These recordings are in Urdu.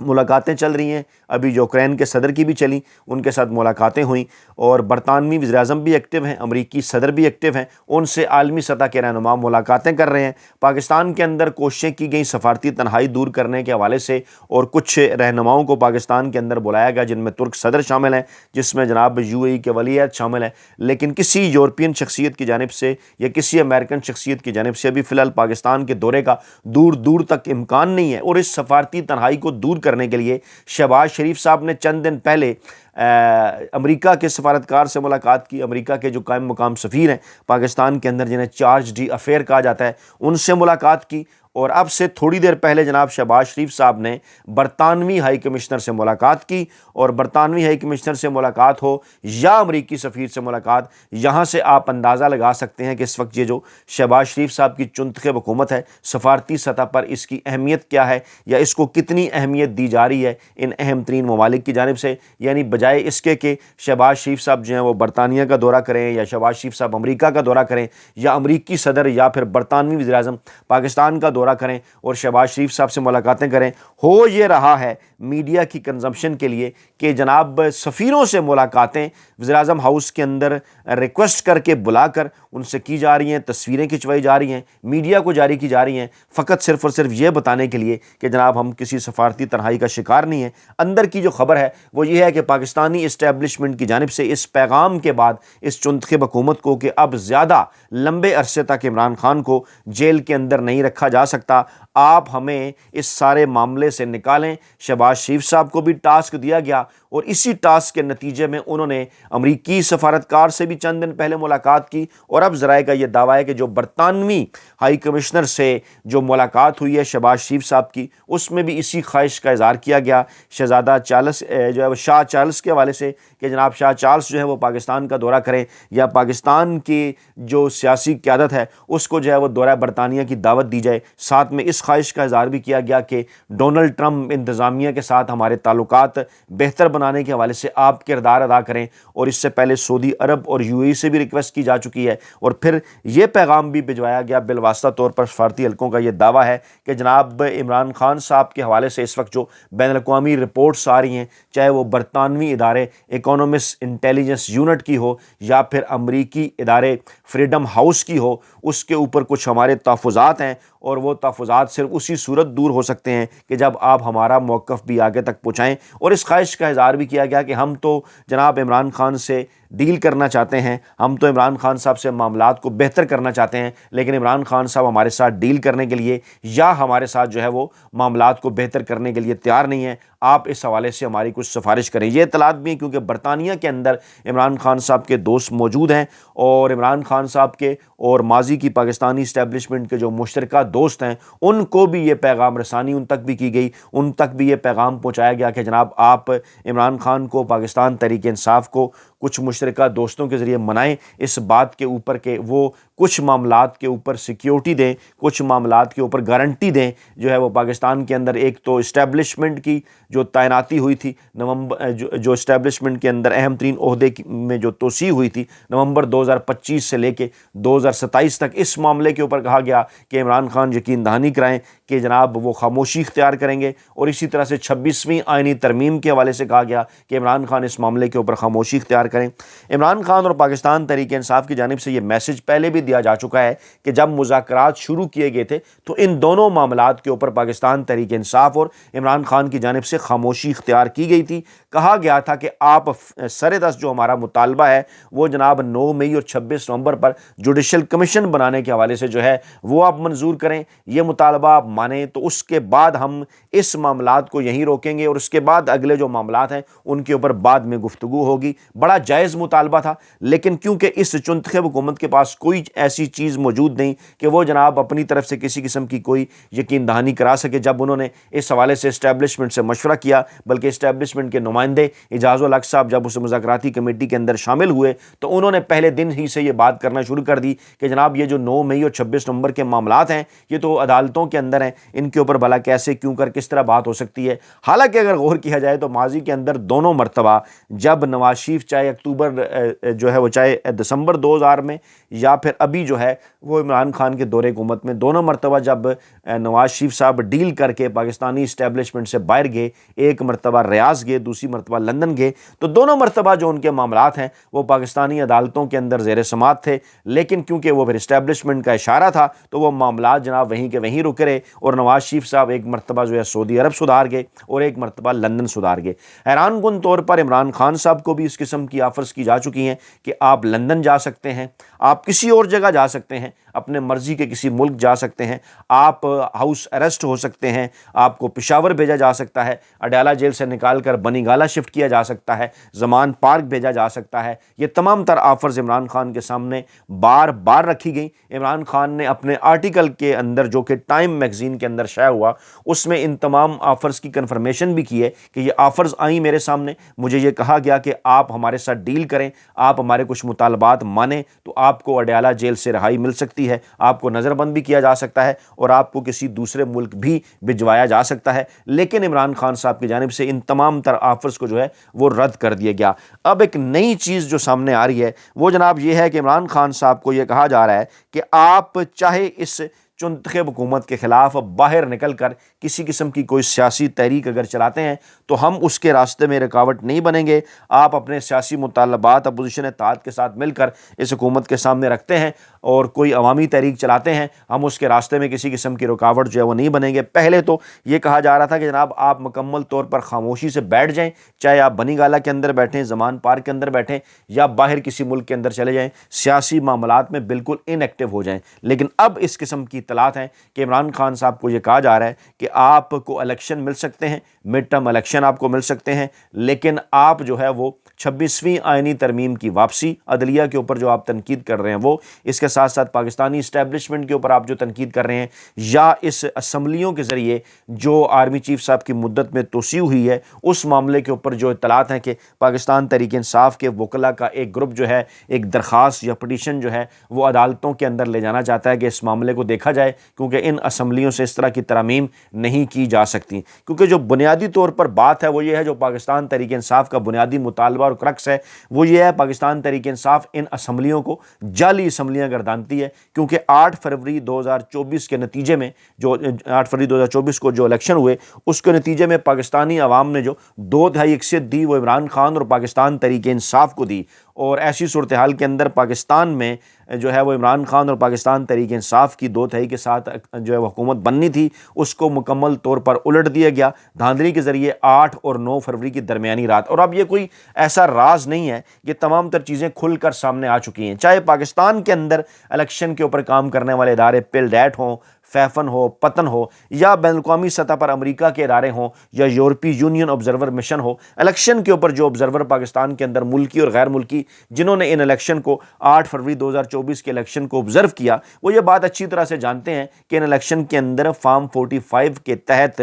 ملاقاتیں چل رہی ہیں، ابھی جو یوکرین کے صدر کی بھی چلیں، ان کے ساتھ ملاقاتیں ہوئیں، اور برطانوی وزیر اعظم بھی ایکٹیو ہیں، امریکی صدر بھی ایکٹیو ہیں، ان سے عالمی سطح کے رہنما ملاقاتیں کر رہے ہیں۔ پاکستان کے اندر کوششیں کی گئیں سفارتی تنہائی دور کرنے کے حوالے سے، اور کچھ رہنماؤں کو پاکستان کے اندر بلایا گیا، جن میں ترک صدر شامل ہیں، جس میں جناب UAE کے ولی عہد شامل ہیں، لیکن کسی یورپین شخصیت کی جانب سے یا کسی امریکن شخصیت کی جانب سے ابھی فی الحال پاکستان کے دورے کا دور دور تک امکان نہیں ہے۔ اور اس سفارتی تنہائی کو دور کرنے کے لیے شہباز شریف صاحب نے چند دن پہلے امریکہ کے سفارتکار سے ملاقات کی، امریکہ کے جو قائم مقام سفیر ہیں پاکستان کے اندر، جنہیں چارج ڈی افیئر کہا جاتا ہے، ان سے ملاقات کی، اور اب سے تھوڑی دیر پہلے جناب شہباز شریف صاحب نے برطانوی ہائی کمشنر سے ملاقات کی، اور برطانوی ہائی کمشنر سے ملاقات ہو یا امریکی سفیر سے ملاقات، یہاں سے آپ اندازہ لگا سکتے ہیں کہ اس وقت یہ جو شہباز شریف صاحب کی چنتخب حکومت ہے، سفارتی سطح پر اس کی اہمیت کیا ہے، یا اس کو کتنی اہمیت دی جا رہی ہے ان اہم ترین ممالک کی جانب سے، یعنی بجائے اس کے کہ شہباز شریف صاحب جو ہیں وہ برطانیہ کا دورہ کریں، یا شہباز شریف صاحب امریکہ کا دورہ کریں، یا امریکی صدر یا پھر برطانوی وزیر اعظم پاکستان کا دورہ کریں اور شہباز شریف صاحب سے ملاقاتیں کریں، ہو یہ رہا ہے میڈیا کی کنزمپشن کے لیے کہ جناب سفیروں سے ملاقاتیں وزیر اعظم ہاؤس کے اندر ریکویسٹ کر کے بلا کر ان سے کی جا رہی ہیں، تصویریں کھنچوائی جا رہی ہیں، میڈیا کو جاری کی جا رہی ہیں، فقط صرف اور صرف یہ بتانے کے لیے کہ جناب ہم کسی سفارتی تنہائی کا شکار نہیں ہیں۔ اندر کی جو خبر ہے وہ یہ ہے کہ پاکستانی اسٹیبلشمنٹ کی جانب سے اس پیغام کے بعد اس چنتخب حکومت کو کہ اب زیادہ لمبے عرصے تک عمران خان کو جیل کے اندر نہیں رکھا جا سکتا، آپ ہمیں اس سارے معاملے سے نکالیں۔ شہباز شریف صاحب کو بھی ٹاسک دیا گیا، اور اسی ٹاسک کے نتیجے میں انہوں نے امریکی سفارتکار سے بھی چند دن پہلے ملاقات کی، اور اب ذرائع کا یہ دعویٰ ہے کہ جو برطانوی ہائی کمشنر سے جو ملاقات ہوئی ہے شہباز شریف صاحب کی، اس میں بھی اسی خواہش کا اظہار کیا گیا شہزادہ چارلس جو ہے وہ شاہ چارلس کے حوالے سے کہ جناب شاہ چارلس جو ہے وہ پاکستان کا دورہ کریں، یا پاکستان کی جو سیاسی قیادت ہے اس کو جو ہے وہ دورہ برطانیہ کی دعوت دی جائے۔ ساتھ میں اس خواہش کا اظہار بھی کیا گیا کہ ڈونلڈ ٹرمپ انتظامیہ کے ساتھ ہمارے تعلقات بہتر بنانے کے حوالے سے آپ کردار ادا کریں، اور اس سے پہلے سعودی عرب اور UAE سے بھی ریکویسٹ کی جا چکی ہے، اور پھر یہ پیغام بھی بھجوایا گیا بالواسطہ طور پر سفارتی حلقوں کا یہ دعویٰ ہے کہ جناب عمران خان صاحب کے حوالے سے اس وقت جو بین الاقوامی رپورٹس آ رہی ہیں، چاہے وہ برطانوی ادارے اکانومسٹ انٹیلیجنس یونٹ کی ہو یا پھر امریکی ادارے فریڈم ہاؤس کی ہو، اس کے اوپر کچھ ہمارے تحفظات ہیں، اور وہ تحفظات صرف اسی صورت دور ہو سکتے ہیں کہ جب آپ ہمارا موقف بھی آگے تک پہنچائیں۔ اور اس خواہش کا اظہار بھی کیا گیا کہ ہم تو جناب عمران خان سے ڈیل کرنا چاہتے ہیں، ہم تو عمران خان صاحب سے معاملات کو بہتر کرنا چاہتے ہیں، لیکن عمران خان صاحب ہمارے ساتھ ڈیل کرنے کے لیے یا ہمارے ساتھ جو ہے وہ معاملات کو بہتر کرنے کے لیے تیار نہیں ہیں، آپ اس حوالے سے ہماری کچھ سفارش کریں۔ یہ اطلاعات بھی ہیں کیونکہ برطانیہ کے اندر عمران خان صاحب کے دوست موجود ہیں، اور عمران خان صاحب کے اور ماضی کی پاکستانی اسٹیبلشمنٹ کے جو مشترکہ دوست ہیں ان کو بھی یہ پیغام رسانی ان تک بھی کی گئی، ان تک بھی یہ پیغام پہنچایا گیا کہ جناب آپ عمران خان کو، پاکستان تحریک انصاف کو کچھ مشترکہ دوستوں کے ذریعے منائیں اس بات کے اوپر کہ وہ کچھ معاملات کے اوپر سیکیورٹی دیں، کچھ معاملات کے اوپر گارنٹی دیں، جو ہے وہ پاکستان کے اندر ایک تو اسٹیبلشمنٹ کی جو تعیناتی ہوئی تھی نومبر جو اسٹیبلشمنٹ کے اندر اہم ترین عہدے میں جو توسیع ہوئی تھی نومبر 2025 سے لے کے 2027 تک، اس معاملے کے اوپر کہا گیا کہ عمران خان یقین دہانی کرائیں کہ جناب وہ خاموشی اختیار کریں گے، اور اسی طرح سے 26ویں آئینی ترمیم کے حوالے سے کہا گیا کہ عمران خان اس معاملے کے اوپر خاموشی اختیار کریں۔ عمران خان اور پاکستان تحریک انصاف کی جانب سے یہ میسج پہلے بھی دیا جا چکا ہے کہ جب مذاکرات شروع کیے گئے تھے تو ان دونوں معاملات کے اوپر پاکستان تحریک انصاف اور عمران خان کی جانب سے خاموشی اختیار کی گئی تھی۔ کہا گیا تھا کہ آپ سر دست جو ہمارا مطالبہ ہے وہ جناب 9 مئی اور 26 نومبر پر جوڈیشل کمیشن بنانے کے حوالے سے جو ہے وہ آپ منظور کریں، یہ مطالبہ آپ مانیں تو اس کے بعد ہم اس معاملات کو یہیں روکیں گے، اور اس کے بعد اگلے جو معاملات ہیں ان کے اوپر بعد میں گفتگو ہوگی۔ بڑا جائز مطالبہ تھا، لیکن کیونکہ اس چنتخب حکومت کے پاس کوئی ایسی چیز موجود نہیں کہ وہ جناب اپنی طرف سے کسی قسم کی کوئی یقین دہانی کرا سکے، جب انہوں نے اس حوالے سے اسٹیبلشمنٹ سے مشورہ کیا، بلکہ اسٹیبلشمنٹ کے نمائندے اعجاز الحق صاحب جب اس مذاکراتی کمیٹی کے اندر شامل ہوئے تو انہوں نے پہلے دن ہی سے یہ بات کرنا شروع کر دی کہ جناب یہ جو 9 مئی اور 26 نومبر کے معاملات ہیں یہ تو عدالتوں کے اندر ہیں، ان کے اوپر بھلا کیسے کیوں کر کس طرح بات ہو سکتی ہے۔ حالانکہ اگر غور کیا جائے تو ماضی کے اندر دونوں مرتبہ جب نواز شریف چاہے اکتوبر جو ہے وہ چاہے دسمبر 2000 میں یا پھر ابھی جو ہے وہ عمران خان کے دور حکومت میں، دونوں مرتبہ جب نواز شریف صاحب ڈیل کر کے پاکستانی اسٹیبلشمنٹ سے باہر گئے، ایک مرتبہ ریاض گئے، دوسری مرتبہ لندن گئے، تو دونوں مرتبہ جو ان کے معاملات ہیں وہ پاکستانی عدالتوں کے اندر زیر سماعت تھے، لیکن کیونکہ وہ پھر اسٹیبلشمنٹ کا اشارہ تھا تو وہ معاملات جناب وہیں کے وہیں رک رہے، اور نواز شریف صاحب ایک مرتبہ جو ہے سعودی عرب سدھار گئے اور ایک مرتبہ لندن سدھار گئے۔ حیران کن طور پر عمران خان صاحب کو بھی اس قسم کی آفرز کی جا چکی ہیں کہ آپ لندن جا سکتے ہیں، آپ کسی اور جگہ جا سکتے ہیں، اپنے مرضی کے کسی ملک جا سکتے ہیں، آپ ہاؤس اریسٹ ہو سکتے ہیں، آپ کو پشاور بھیجا جا سکتا ہے، اڈیالہ جیل سے نکال کر بنی گالہ شفٹ کیا جا سکتا ہے، زمان پارک بھیجا جا سکتا ہے۔ یہ تمام تر آفرز عمران خان کے سامنے بار بار رکھی گئیں۔ عمران خان نے اپنے آرٹیکل کے اندر جو کہ ٹائم میگزین کے اندر شائع ہوا، اس میں ان تمام آفرز کی کنفرمیشن بھی کی ہے کہ یہ آفرز آئیں میرے سامنے، مجھے یہ کہا گیا کہ آپ ہمارے ساتھ ڈیل کریں، آپ ہمارے کچھ مطالبات مانیں تو آپ کو اڈیالہ جیل سے رہائی مل سکتی ہے، آپ کو نظر بند بھی کیا جا سکتا ہے اور آپ کو کسی دوسرے ملک بھی بھجوایا جا سکتا ہے۔ لیکن عمران خان صاحب کی جانب سے ان تمام تر آفرز کو جو ہے وہ رد کر دیا گیا۔ اب ایک نئی چیز جو سامنے آ رہی ہے وہ جناب یہ ہے کہ عمران خان صاحب کو یہ کہا جا رہا ہے کہ آپ چاہے اس منتخب حکومت کے خلاف باہر نکل کر کسی قسم کی کوئی سیاسی تحریک اگر چلاتے ہیں تو ہم اس کے راستے میں رکاوٹ نہیں بنیں گے، آپ اپنے سیاسی مطالبات اپوزیشن اتحاد کے ساتھ مل کر اس حکومت کے سامنے رکھتے ہیں اور کوئی عوامی تحریک چلاتے ہیں، ہم اس کے راستے میں کسی قسم کی رکاوٹ جو ہے وہ نہیں بنیں گے۔ پہلے تو یہ کہا جا رہا تھا کہ جناب آپ مکمل طور پر خاموشی سے بیٹھ جائیں، چاہے آپ بنی گالہ کے اندر بیٹھیں، زمان پارک کے اندر بیٹھیں یا باہر کسی ملک کے اندر چلے جائیں، سیاسی معاملات میں بالکل ان ایکٹیو ہو جائیں۔ لیکن اب اس قسم کی اطلاعات ہیں کہ عمران خان صاحب کو یہ کہا جا رہا ہے کہ آپ کو الیکشن مل سکتے ہیں، مڈ ٹرم الیکشن آپ کو مل سکتے ہیں، لیکن آپ جو ہے وہ 26ویں آئینی ترمیم کی واپسی، عدلیہ کے اوپر جو آپ تنقید کر رہے ہیں وہ، اس کے ساتھ ساتھ پاکستانی اسٹیبلشمنٹ کے اوپر آپ جو تنقید کر رہے ہیں، یا اس اسمبلیوں کے ذریعے جو آرمی چیف صاحب کی مدت میں توسیع ہوئی ہے اس معاملے کے اوپر جو اطلاعات ہیں کہ پاکستان تحریک انصاف کے وکلاء کا ایک گروپ جو ہے ایک درخواست یا پٹیشن جو ہے وہ عدالتوں کے اندر لے جانا چاہتا ہے کہ اس معاملے کو دیکھا جائے، کیونکہ ان اسمبلیوں سے اس طرح کی ترامیم نہیں کی جا سکتی، کیونکہ جو بنیادی طور پر بات ہے وہ یہ ہے، جو پاکستان تحریک انصاف کا بنیادی مطالبہ اور کرکس ہے وہ یہ ہے، پاکستان تحریک انصاف ان اسمبلیوں کو جعلی اسمبلیاں گردانتی ہے، کیونکہ 8 فروری 2024 کے نتیجے میں جو 8 فروری 2024 کو جو الیکشن ہوئے اس کے نتیجے میں پاکستانی عوام نے جو 2/3 اکثریت دی وہ عمران خان اور پاکستان تحریک انصاف کو دی، اور ایسی صورتحال کے اندر پاکستان میں جو ہے وہ عمران خان اور پاکستان تحریک انصاف کی 2/3 کے ساتھ جو ہے وہ حکومت بننی تھی، اس کو مکمل طور پر الٹ دیا گیا دھاندلی کے ذریعے 8 اور 9 فروری کی درمیانی رات۔ اور اب یہ کوئی ایسا راز نہیں ہے، یہ تمام تر چیزیں کھل کر سامنے آ چکی ہیں، چاہے پاکستان کے اندر الیکشن کے اوپر کام کرنے والے ادارے پل ڈیٹ ہوں، فیفن ہو، پتن ہو، یا بین الاقوامی سطح پر امریکہ کے ادارے ہوں یا یورپی یونین آبزرور مشن ہو، الیکشن کے اوپر جو آبزرور پاکستان کے اندر ملکی اور غیر ملکی جنہوں نے ان الیکشن کو 8 فروری 2024 کے الیکشن کو آبزرو کیا، وہ یہ بات اچھی طرح سے جانتے ہیں کہ ان الیکشن کے اندر فارم 45 کے تحت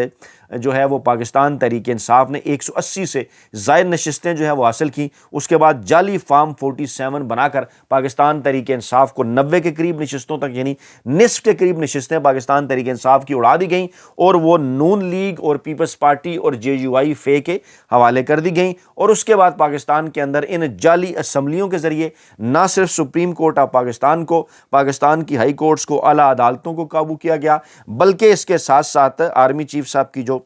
جو ہے وہ پاکستان تحریک انصاف نے 180 سے زائد نشستیں جو ہے وہ حاصل کی، اس کے بعد جعلی فارم 47 بنا کر پاکستان تحریک انصاف کو 90 کے قریب نشستوں تک، یعنی نصف کے قریب نشستیں پاکستان تحریک انصاف کی اڑا دی گئیں اور وہ نون لیگ اور پیپلز پارٹی اور JUI فے کے حوالے کر دی گئیں، اور اس کے بعد پاکستان کے اندر ان جعلی اسمبلیوں کے ذریعے نہ صرف سپریم کورٹ آف پاکستان کو، پاکستان کی ہائی کورٹس کو، اعلیٰ عدالتوں کو قابو کیا گیا، بلکہ اس کے ساتھ ساتھ آرمی چیف صاحب کی جو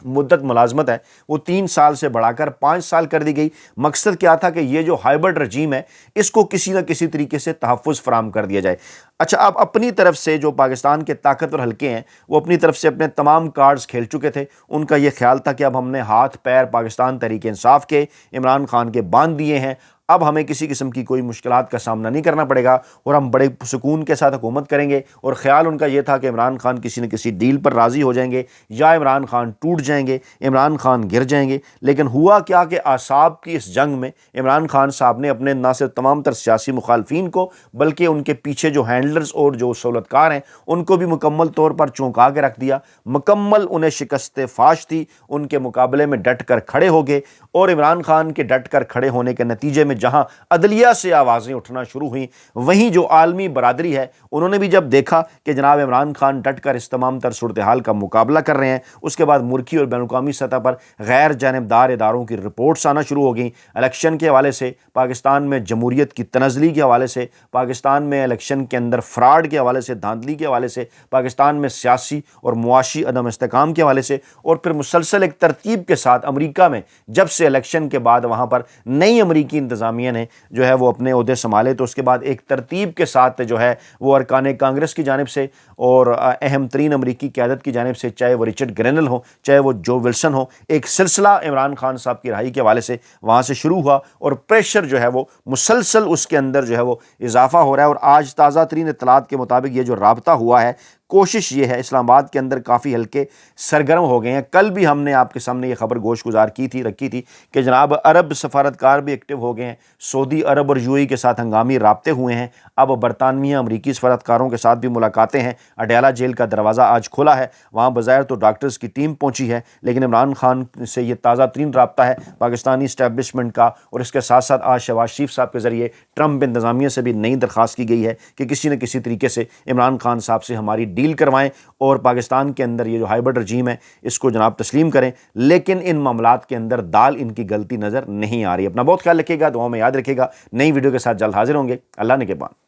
مدت ملازمت ہے وہ 3 سال سے بڑھا کر 5 سال کر دی گئی۔ مقصد کیا تھا کہ یہ جو ہائبرڈ رجیم ہے اس کو کسی نہ کسی طریقے سے تحفظ فراہم کر دیا جائے۔ اچھا، آپ اپنی طرف سے جو پاکستان کے طاقتور حلقے ہیں وہ اپنی طرف سے اپنے تمام کارڈز کھیل چکے تھے، ان کا یہ خیال تھا کہ اب ہم نے ہاتھ پیر پاکستان تحریک انصاف کے، عمران خان کے باندھ دیے ہیں، اب ہمیں کسی قسم کی کوئی مشکلات کا سامنا نہیں کرنا پڑے گا اور ہم بڑے سکون کے ساتھ حکومت کریں گے، اور خیال ان کا یہ تھا کہ عمران خان کسی نہ کسی ڈیل پر راضی ہو جائیں گے یا عمران خان ٹوٹ جائیں گے، عمران خان گر جائیں گے۔ لیکن ہوا کیا کہ اعصاب کی اس جنگ میں عمران خان صاحب نے اپنے نہ صرف تمام تر سیاسی مخالفین کو بلکہ ان کے پیچھے جو ہینڈلرز اور جو سہولت کار ہیں ان کو بھی مکمل طور پر چونکا کے رکھ دیا، مکمل انہیں شکست فاش تھی، ان کے مقابلے میں ڈٹ کر کھڑے ہو گئے، اور عمران خان کے ڈٹ کر کھڑے ہونے کے نتیجے میں میں جہاں عدلیہ سے آوازیں اٹھنا شروع ہوئیں، وہیں جو عالمی برادری ہے انہوں نے بھی جب دیکھا کہ جناب عمران خان ڈٹ کر اس تمام تر صورتحال کا مقابلہ کر رہے ہیں، اس کے بعد ملکی اور بین الاقوامی سطح پر غیر جانبدار اداروں کی رپورٹس آنا شروع ہو گئیں، الیکشن کے حوالے سے، پاکستان میں جمہوریت کی تنزلی کے حوالے سے، پاکستان میں الیکشن کے اندر فراڈ کے حوالے سے، دھاندلی کے حوالے سے، پاکستان میں سیاسی اور معاشی عدم استحکام کے حوالے سے، اور پھر مسلسل ایک ترتیب کے ساتھ امریکہ میں جب سے الیکشن کے بعد وہاں پر نئی امریکی انتظامیہ نے جو ہے وہ اپنے عہدے سنبھالے، تو اس کے بعد ایک ترتیب کے ساتھ جو ہے وہ ارکان کانگریس کی جانب سے اور اہم ترین امریکی قیادت کی جانب سے، چاہے وہ رچرڈ گرینل ہو، چاہے وہ جو ولسن ہو، ایک سلسلہ عمران خان صاحب کی رہائی کے حوالے سے وہاں سے شروع ہوا، اور پریشر جو ہے وہ مسلسل اس کے اندر جو ہے وہ اضافہ ہو رہا ہے۔ اور آج تازہ ترین اطلاعات کے مطابق یہ جو رابطہ ہوا ہے، کوشش یہ ہے، اسلام آباد کے اندر کافی ہلکے سرگرم ہو گئے ہیں۔ کل بھی ہم نے آپ کے سامنے یہ خبر گوش گزار رکھی تھی کہ جناب عرب سفارتکار بھی ایکٹیو ہو گئے ہیں، سعودی عرب اور UAE کے ساتھ ہنگامی رابطے ہوئے ہیں، اب برطانوی امریکی سفارتکاروں کے ساتھ بھی ملاقاتیں ہیں۔ اڈیالہ جیل کا دروازہ آج کھلا ہے، وہاں بظاہر تو ڈاکٹرز کی ٹیم پہنچی ہے، لیکن عمران خان سے یہ تازہ ترین رابطہ ہے پاکستانی اسٹیبلشمنٹ کا، اور اس کے ساتھ ساتھ آج شہباز شریف صاحب کے ذریعے ٹرمپ انتظامیہ سے بھی نئی درخواست کی گئی ہے کہ کسی نہ کسی طریقے سے عمران خان صاحب سے ہماری ڈیل کروائیں اور پاکستان کے اندر یہ جو ہائبرڈ رجیم ہے اس کو جناب تسلیم کریں، لیکن ان معاملات کے اندر دال ان کی غلطی نظر نہیں آ رہی۔ اپنا بہت خیال رکھیے گا، دعاؤں میں یاد رکھیے گا۔ نئی ویڈیو کے ساتھ جلد حاضر ہوں گے۔ اللہ نگہبان۔